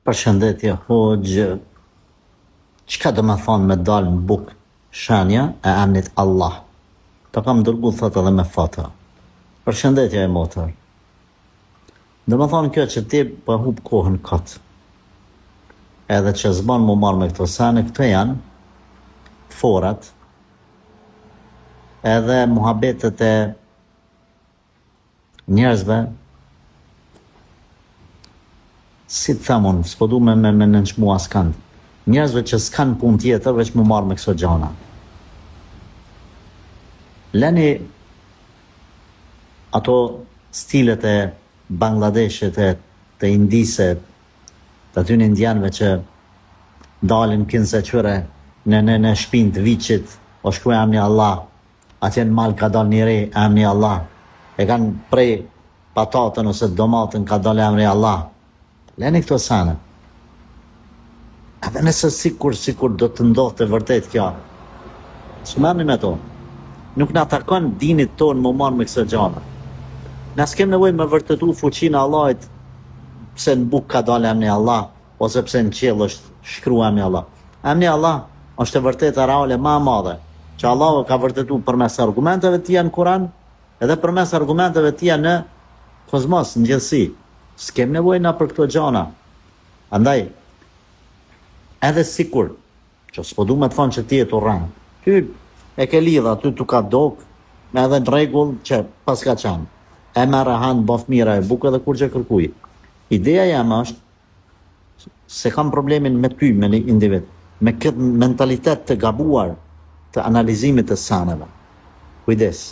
Përshëndetje, hoxhë, çka do me thonë me dalë në bukë shenja e emnit Allah? Të kam dërgu thot edhe me foto. Përshëndetje e motër. Do me thonë kjo që ti për hub kohën këtë. Edhe që zban mu marrë me këto sene, këto janë forat, edhe muhabetet e njerëzve, si të thamon, s'po du me nënçmu askand. Njerëzve që s'kan pun tjetër, veç mu marrë me këso gjana. Leni ato stilet e Bangladeshit, të Indise, të aty në indianve që dalin kinse qëre në shpinë të viqit, o shkruaj emni Allah, atje në mal ka dal njëri emni Allah, e kanë prej patatën ose domatën ka dal emri Allah. Leni këto sene. Edhe nëse sikur do të ndodhë të vërtet kjo, s'merrni me to. Nuk na takon dinit tonë më marrë me kësë gjana. Na s'kem nevojë me vërtetu fuqinë Allahit, pse në bukë ka dalë emni Allah, ose pse në qiell është shkruar emni Allah. Emni Allah është e vërtetë reale më e madhe, që Allahu ka vërtetu përmes argumenteve të tia në Kur'an, edhe përmes argumenteve të tia në kozmos, në gjithësi. S'kem nevojë na për këto gjana. Andaj, edhe sikur, që s'po du me të thonë që ti e të rranë, ty e ke lidha, ty t'u ka dokë, me edhe në regull që pas ka qanë. E merë hanë, bof mira e bukë edhe kur që kërkuj. Ideja jam është se kam problemin me ty, me një individ, me këtë mentalitet të gabuar të analizimit të saneve. Kujdes.